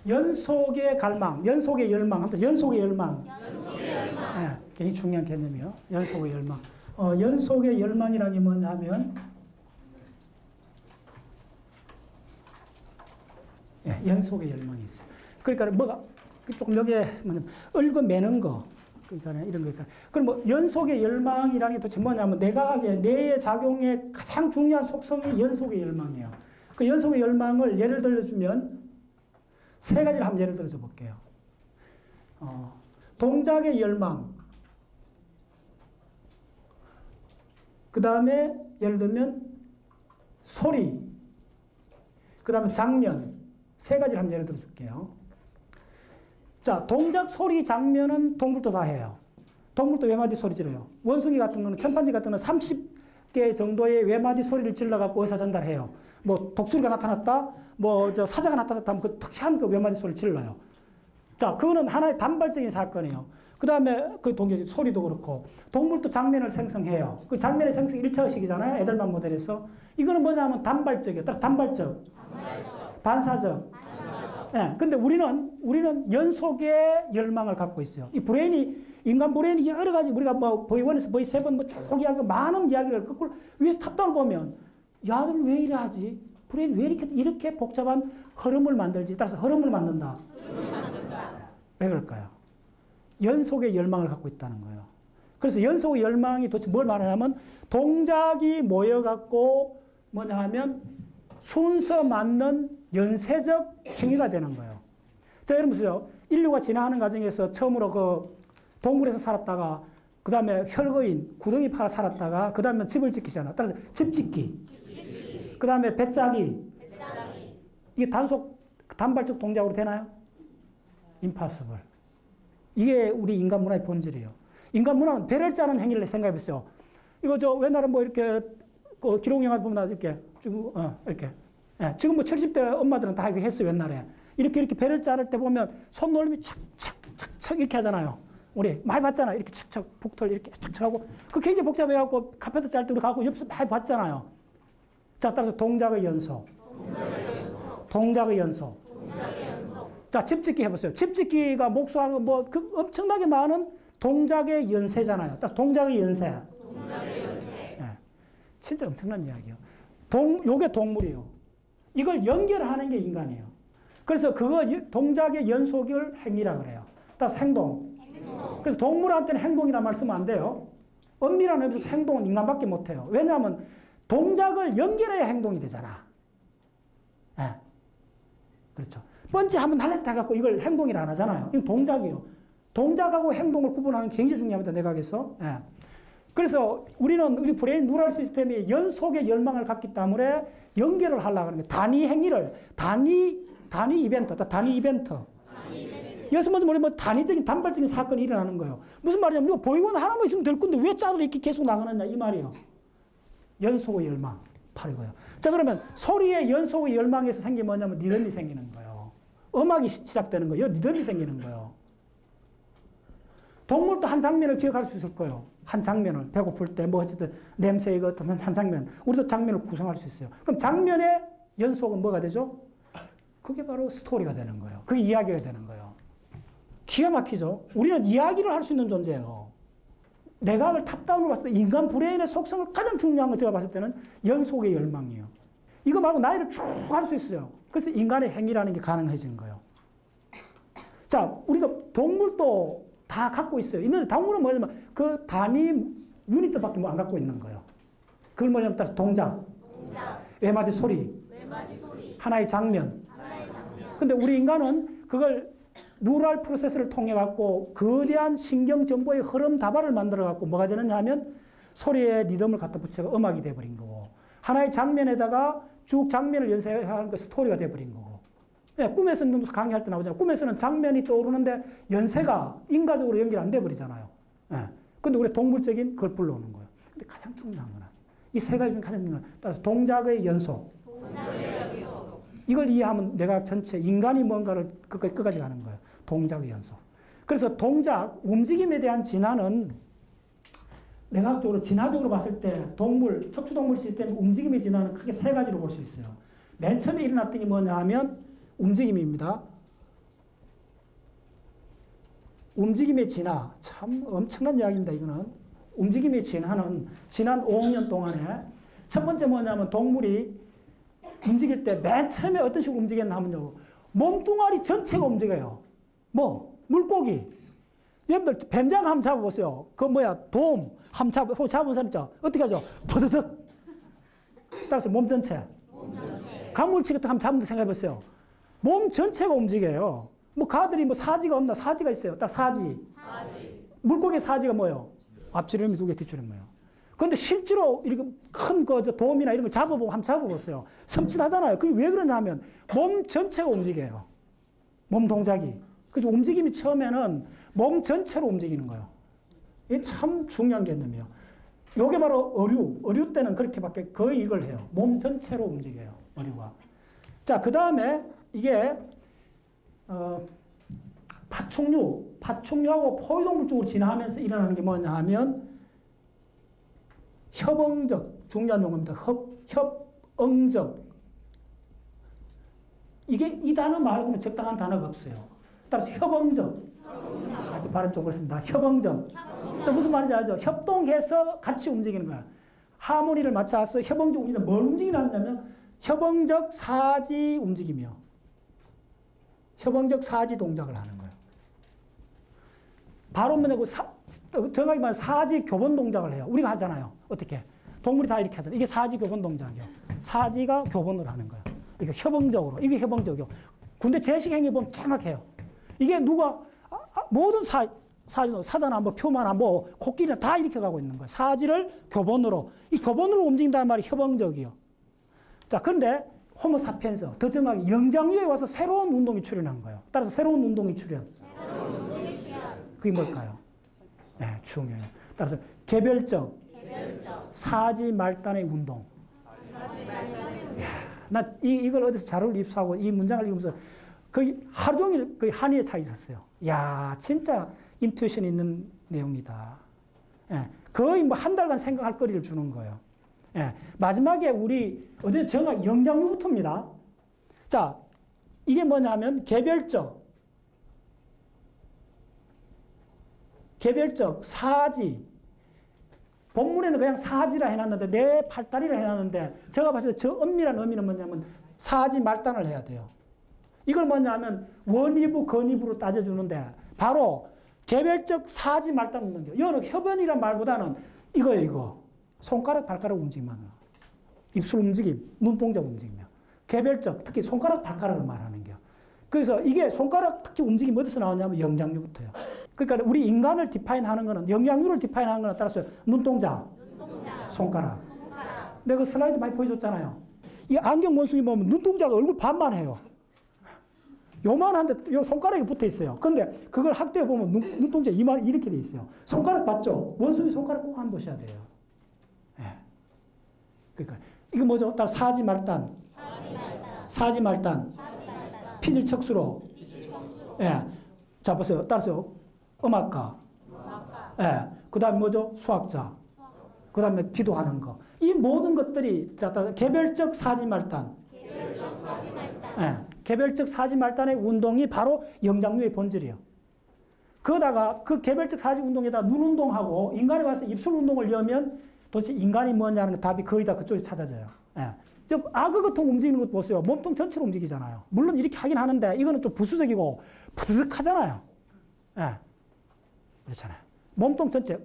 연속의 갈망, 연속의 열망, 아무튼 연속의 열망. 네, 굉장히 중요한 개념이요. 연속의 열망. 연속의 열망이라는 게 뭐냐면, 네, 연속의 열망이 있어요. 그러니까 뭐가 조금 여기에 얽어매는 거, 그러니까 이런 거니까. 그럼 뭐 연속의 열망이라는 게 도대체 뭐냐면 내각의 뇌의 작용의 가장 중요한 속성이 연속의 열망이에요. 그 연속의 열망을 예를 들어주면 세 가지를 한번 예를 들어줘 볼게요. 동작의 열망. 그 다음에 예를 들면 소리. 그 다음에 장면. 세 가지를 한번 예를 들어 줄게요. 자, 동작, 소리, 장면은 동물도 다 해요. 동물도 외마디 소리 지르요. 원숭이 같은 거는, 침판지 같은 거는 30개 정도의 외마디 소리를 질러갖고 의사 전달해요. 뭐 독수리가 나타났다, 뭐 저 사자가 나타났다 하면 그 특이한 그 외마디 소리를 질러요. 자, 그거는 하나의 단발적인 사건이에요. 그 다음에 그 동작, 소리도 그렇고, 동물도 장면을 생성해요. 그 장면의 생성 1차 의식이잖아요. 에델만 모델에서. 이거는 뭐냐면 단발적이에요. 따라서 단발적. 반사적. 예, 근데 우리는 연속의 열망을 갖고 있어요. 이 브레인이, 인간 브레인이 여러 가지, 우리가 뭐, 보이 1에서 보이 7, 뭐, 쭉 이야기, 많은 이야기를, 그걸 위에서 탑다운을 보면, 야들 왜 이래 하지? 브레인이 왜 이렇게 복잡한 흐름을 만들지? 따라서 흐름을 만든다. 왜 그럴까요? 연속의 열망을 갖고 있다는 거예요. 그래서 연속의 열망이 도대체 뭘 말하냐면, 동작이 모여갖고, 뭐냐 하면, 순서 맞는 연쇄적 행위가 되는 거예요. 자, 여러분 보세요. 인류가 진화하는 과정에서 처음으로 그 동굴에서 살았다가, 그 다음에 혈거인, 구덩이 파가 살았다가, 그 다음에 집을 짓기잖아. 따라서 집 짓기. 그 다음에 배 짜기. 이게 단발적 동작으로 되나요? impossible. 이게 우리 인간 문화의 본질이에요. 인간 문화는 배를 짜는 행위를 생각해 보세요. 이거 저 옛날에 뭐 이렇게 그 기록 영화 보면 이렇게 쭉 이렇게. 예, 지금 뭐 70대 엄마들은 다 이렇게 했어요, 옛날에. 이렇게 배를 자를 때 보면 손놀림이 착착착착 이렇게 하잖아요. 우리 많이 봤잖아요. 이렇게 착착 북털 이렇게 착착 하고. 그 굉장히 복잡해갖고 카페트 짤 때 우리 가고 옆에서 많이 봤잖아요. 자, 따라서 동작의 연속. 동작의 연속. 자, 집짓기 해보세요. 집짓기가 목수하고 뭐 그 엄청나게 많은 동작의 연쇄잖아요. 따라서 동작의 연쇄. 예, 진짜 엄청난 이야기예요. 요게 동물이에요. 이걸 연결하는 게 인간이에요. 그래서 그거 동작의 연속을 행위라 그래요. 따라서 행동. 그래서 동물한테는 행동이란 말 쓰면 안 돼요. 엄밀한 의미에서 행동은 인간밖에 못 해요. 왜냐하면 동작을 연결해야 행동이 되잖아. 네. 그렇죠. 번지 한번 날렸다 갖고 이걸 행동이라 안 하잖아요. 이건 동작이에요. 동작하고 행동을 구분하는 게 굉장히 중요합니다. 내각에서. 네. 그래서 우리 브레인 뉴럴 시스템이 연속의 열망을 갖기 때문에 연결을 하려고 하는 거예요. 단위 행위를, 단위 이벤트. 여기서 먼저 뭐 단위적인, 단발적인 사건이 일어나는 거예요. 무슨 말이냐면, 이거 보이원 하나만 있으면 될 건데 왜 짤을 이렇게 계속 나가느냐, 이 말이에요. 연속의 열망. 팔이고요. 자, 그러면 소리의 연속의 열망에서 생긴 뭐냐면 리듬이 생기는 거예요. 음악이 시작되는 거예요. 리듬이 생기는 거예요. 동물도 한 장면을 기억할 수 있을 거예요. 한 장면을. 배고플 때, 뭐, 어쨌든, 냄새, 이거 어떤 한 장면. 우리도 장면을 구성할 수 있어요. 그럼 장면의 연속은 뭐가 되죠? 그게 바로 스토리가 되는 거예요. 그게 이야기가 되는 거예요. 기가 막히죠? 우리는 이야기를 할 수 있는 존재예요. 내각을 탑다운으로 봤을 때 인간 브레인의 속성을 가장 중요한 거 제가 봤을 때는 연속의 열망이에요. 이거 말고 나이를 쭉 할 수 있어요. 그래서 인간의 행위라는 게 가능해지는 거예요. 자, 우리가 동물도 다 갖고 있어요. 있는데 동물은 뭐냐면 그 단위 유닛밖에 안 갖고 있는 거예요. 그걸 뭐냐면 따라서 동작. 외마디 소리. 하나의 장면. 근데 우리 인간은 그걸 뉴럴 프로세스를 통해 갖고 거대한 신경 정보의 흐름 다발을 만들어 갖고 뭐가 되느냐 하면 소리의 리듬을 갖다 붙여서 음악이 돼 버린 거고, 하나의 장면에다가 쭉 장면을 연쇄하는 그 스토리가 돼 버린 거고. 네, 꿈에서는 강의할 때 나오잖아요. 꿈에서는 장면이 떠오르는데 연쇄가 인과적으로 연결 안 돼 버리잖아요. 네. 근데 우리 동물적인 그걸 불러오는 거예요. 근데 가장 중요한 거는 이 세 가지 중 가장 중요한 건 따라서 동작의 연속. 이걸 이해하면 내가 전체 인간이 뭔가를 끝까지 가는 거예요. 동작의 연속. 그래서 동작, 움직임에 대한 진화는 내각적으로 진화적으로 봤을 때 동물, 척추동물 시스템 움직임의 진화는 크게 세 가지로 볼 수 있어요. 맨 처음에 일어났던 게 뭐냐 하면 움직임입니다. 움직임의 진화. 참 엄청난 이야기입니다. 이거는. 움직임의 진화는 지난 5억 년 동안에 첫 번째 뭐냐면 동물이 움직일 때 맨 처음에 어떤 식으로 움직였나 하면요. 몸뚱아리 전체가 움직여요. 뭐? 물고기. 여러분들 뱀장 한번 잡아보세요. 그 뭐야? 돔 한번 잡은 사람 있죠? 어떻게 하죠? 버드득. 따라서 몸 전체. 강물치 같은 거 한번 잡는 거 생각해보세요. 몸 전체가 움직여요. 뭐 가들이 뭐 사지가 없나? 사지가 있어요. 딱 사지. 물고기 사지가 뭐예요? 앞지름이 2개, 뒷지름이 뭐예요? 그런데 실제로 이렇게 큰 돔이나 이런 걸 잡아보고 한번 잡아보세요. 섬찟하잖아요. 그게 왜 그러냐 하면 몸 전체가 움직여요. 몸 동작이. 그래서 움직임이 처음에는 몸 전체로 움직이는 거예요. 이게 참 중요한 개념이에요. 요게 바로 어류. 어류 때는 그렇게밖에 거의 이걸 해요. 몸 전체로 움직여요. 어류가. 자, 그 다음에 이게 파충류하고 포유동물 쪽으로 진화하면서 일어나는 게 뭐냐 하면 협응적, 중요한 용어입니다. 협응적. 이게 이 단어 말고는 적당한 단어가 없어요. 따라서 협응적. 아주 발음 좀 그렇습니다. 협응적. 무슨 말인지 알죠? 협동해서 같이 움직이는 거야. 하모니를 맞춰서 협응적 움직이는 뭘 움직이냐면 협응적 사지 움직임이요. 협응적 사지 동작을 하는 거예요. 바로 뭐냐고 정확히 말하면 사지 교본 동작을 해요. 우리가 하잖아요. 어떻게? 동물이 다 이렇게 하잖아요. 이게 사지 교본 동작이에요. 사지가 교본을 하는 거예요. 이게 협응적으로. 이게 협응적이요. 군대 제식행위 보면 정확해요. 이게 누가 모든 사자나 뭐 표마나 뭐 코끼리나 다 이렇게 가고 있는 거예요. 사지를 교본으로. 이 교본으로 움직인다는 말이 협응적이요. 자, 그런데 호모사피엔스, 더 정확히 영장류에 와서 새로운 운동이 출현한 거예요. 따라서 새로운 운동이 출현. 그게 뭘까요? 네, 중요해요. 따라서 개별적 사지 말단의 운동. 나 이걸 어디서 자료를 입수하고 이 문장을 읽으면서 거의 하루 종일 거의 한의에 차 있었어요. 야, 진짜 인투이션 있는 내용이다. 예, 거의 뭐 한 달간 생각할 거리를 주는 거예요. 예, 마지막에 우리 어디 정확히 영장류부터입니다. 자, 이게 뭐냐면 개별적 사지. 본문에는 그냥 사지라 해놨는데 내 팔다리라 해놨는데 제가 봤을 때 저 엄밀한 의미는 뭐냐면 사지 말단을 해야 돼요. 이걸 뭐냐면 원위부, 건위부로 따져주는데 바로 개별적 사지 말단 운동이요. 이거는 협연이란 말보다는 이거예요, 이거. 손가락, 발가락 움직임만. 입술 움직임, 눈동자 움직임이요. 개별적, 특히 손가락, 발가락을 말하는 거예요. 그래서 이게 손가락 특히 움직임 어디서 나오냐면 영장류부터요. 그러니까 우리 인간을 디파인하는 거는 영장류를 디파인하는 거는 따라서 눈동자, 손가락. 내가 그 슬라이드 많이 보여줬잖아요. 이 안경 원숭이 보면 눈동자가 얼굴 반만 해요. 요만한데 요 손가락이 붙어 있어요. 근데 그걸 학대에 보면 눈동자 이만 이렇게 돼 있어요. 손가락 봤죠? 원숭이 손가락 꼭 한번 보셔야 돼요. 예. 그러니까 이거 뭐죠? 따라 사지 말단. 피질 척수로. 예. 자 보세요. 따라서 음악가. 예. 그다음에 뭐죠? 수학자. 그다음에 기도하는 거. 이 모든 것들이 자 개별적 사지 말단. 예. 개별적 사지 말단의 운동이 바로 영장류의 본질이에요. 그러다가 그 개별적 사지 운동에다 눈 운동하고 인간에 와서 입술 운동을 넣으면 도대체 인간이 뭐냐는 답이 거의 다 그쪽에 찾아져요. 예. 악어 같은 움직이는 것 보세요. 몸통 전체로 움직이잖아요. 물론 이렇게 하긴 하는데 이거는 좀 부수적이고 푸드득하잖아요. 예. 그렇잖아요. 몸통 전체.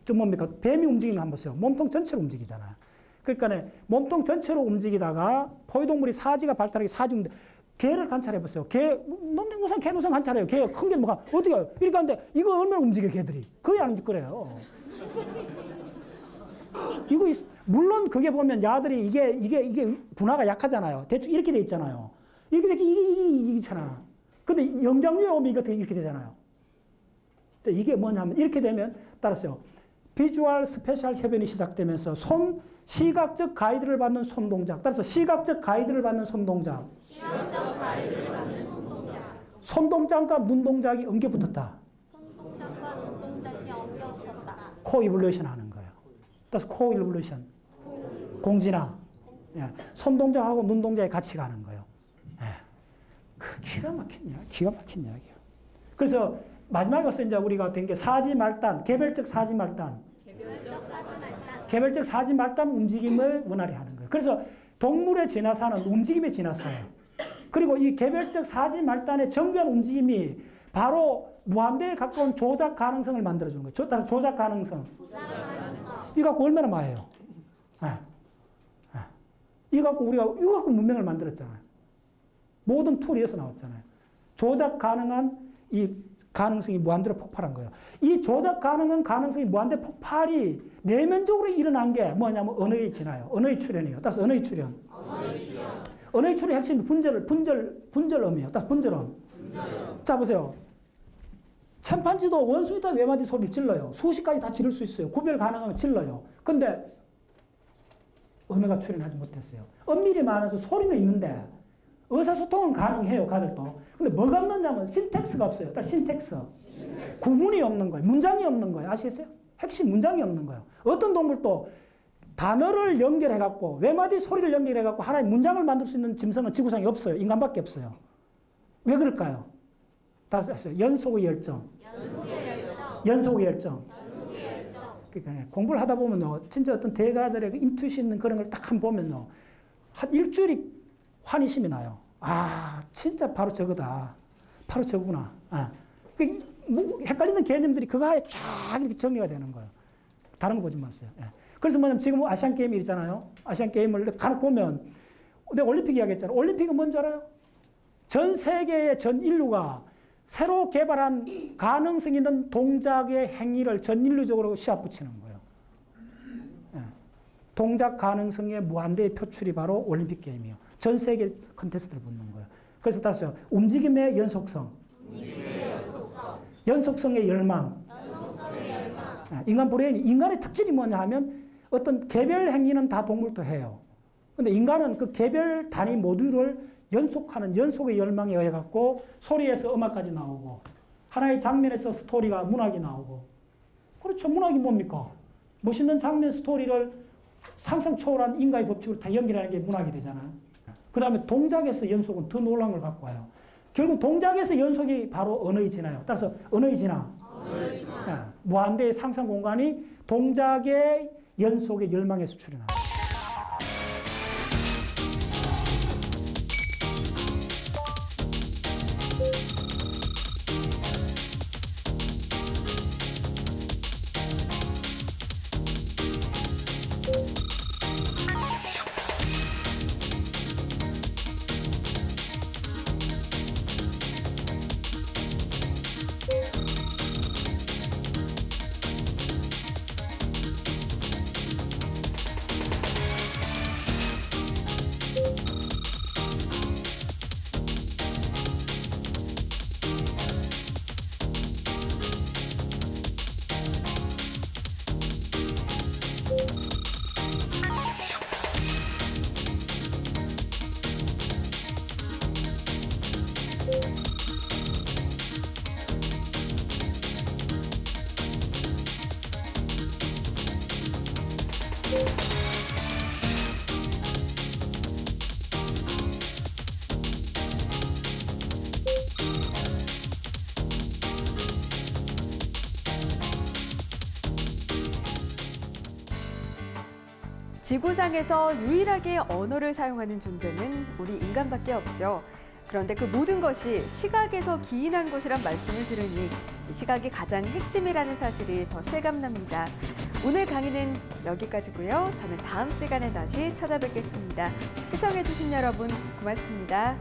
좀 뭡니까? 뱀이 움직이는 거 한번 보세요. 몸통 전체로 움직이잖아요. 그러니까 몸통 전체로 움직이다가 포유동물이 사지가 발달하게 사지 움직이 개를 관찰해보세요. 우선 개 우선 관찰해요. 개가 큰 게 뭐가, 어디가, 이렇게 하는데, 이거 얼마나 움직여, 개들이. 거의 안 움직거려요. 이거, 물론 그게 보면 야들이 이게 분화가 약하잖아요. 대충 이렇게 돼 있잖아요. 이렇게 되게 이잖아. 근데 영장류에 오면 이렇게 되잖아요. 이게 뭐냐면, 이렇게 되면, 따라서요. 비주얼 스페셜 협연이 시작되면서 시각적 가이드를 받는 손 동작. 따라서 시각적 가이드를 받는 손 동작. 손 동작과 눈 동작이 엉겨 붙었다. 코 이블루션 하는 거예요. 따라서 코 이블루션. 공진화. 예. 손 동작하고 눈 동작이 같이 가는 거예요. 예. 그 기가 막힌 이야기예요. 그래서 마지막에 와서 이제 우리가 된 게 사지말단, 개별적 사지말단. 개별적 사지말단 움직임을 원활히 하는 거예요. 그래서 동물의 진화사는 움직임의 진화사예요. 그리고 이 개별적 사지말단의 정교한 움직임이 바로 무한대에 가까운 조작 가능성을 만들어주는 거예요. 따라 조작 가능성. 이거 갖고 얼마나 많아요? 이거 갖고 이거 갖고 문명을 만들었잖아요. 모든 툴이 여기서 나왔잖아요. 조작 가능한 이 가능성이 무한대로 폭발한 거예요. 이 조작 가능한 가능성이 무한대 폭발이 내면적으로 일어난 게 뭐냐면 언어의 진화예요. 언어의 출현이에요. 따라서 언어의 출현. 언어의 출현의 핵심이 분절음이에요. 따라서 분절음. 자, 보세요. 침판지도 원숭이다 외마디 소리를 질러요. 수시까지 다 지를 수 있어요. 구별 가능하면 질러요. 근데 언어가 출현하지 못했어요. 엄밀히 말해서 소리는 있는데 의사소통은 가능해요, 가들도. 근데 뭐가 없느냐면 신텍스가 없어요. 딱 신텍스. 구문이 없는 거예요. 문장이 없는 거예요. 아시겠어요? 핵심 문장이 없는 거예요. 어떤 동물도 단어를 연결해갖고 외마디 소리를 연결해갖고 하나의 문장을 만들 수 있는 짐승은 지구상에 없어요. 인간밖에 없어요. 왜 그럴까요? 다시 하세요. 연속의 열정. 연속의 열정. 그러니까 공부를 하다 보면요, 진짜 어떤 대가들의 인투이션 있는 그런 걸 딱 한번 보면요, 한 일주일이 환희심이 나요. 아, 진짜 바로 저거다. 바로 저거구나. 뭐 헷갈리는 개념들이 그 하에 쫙 이렇게 정리가 되는 거예요. 다른 거 보지 마세요. 예. 그래서 뭐냐면 지금 아시안 게임이 있잖아요. 아시안 게임을 간혹 보면 내가 올림픽 이야기했잖아요. 올림픽은 뭔지 알아요? 전 세계의 전 인류가 새로 개발한 가능성 있는 동작의 행위를 전 인류적으로 시합 붙이는 거예요. 예. 동작 가능성의 무한대의 표출이 바로 올림픽 게임이에요. 전 세계 컨테스트를 붙는 거예요. 그래서 따라서 움직임의 연속성. 연속성의 열망. 인간 브레인이, 인간의 특질이 뭐냐 하면 어떤 개별 행위는 다 동물도 해요. 근데 인간은 그 개별 단위 모듈을 연속하는 연속의 열망에 의해 갖고 소리에서 음악까지 나오고 하나의 장면에서 스토리가 문학이 나오고. 그렇죠. 문학이 뭡니까? 멋있는 장면 스토리를 상상 초월한 인과의 법칙으로 다 연결하는 게 문학이 되잖아요. 그 다음에 동작에서 연속은 더 놀라운 걸 갖고 와요. 결국 동작에서 연속이 바로 언어의 진화예요. 따라서 언어의 진화. 무한대의 상상 공간이 동작의 연속의 열망에서 출현합니다. 지구상에서 유일하게 언어를 사용하는 존재는 우리 인간밖에 없죠. 그런데 그 모든 것이 시각에서 기인한 것이란 말씀을 들으니 시각이 가장 핵심이라는 사실이 더 실감납니다. 오늘 강의는 여기까지고요. 저는 다음 시간에 다시 찾아뵙겠습니다. 시청해주신 여러분 고맙습니다.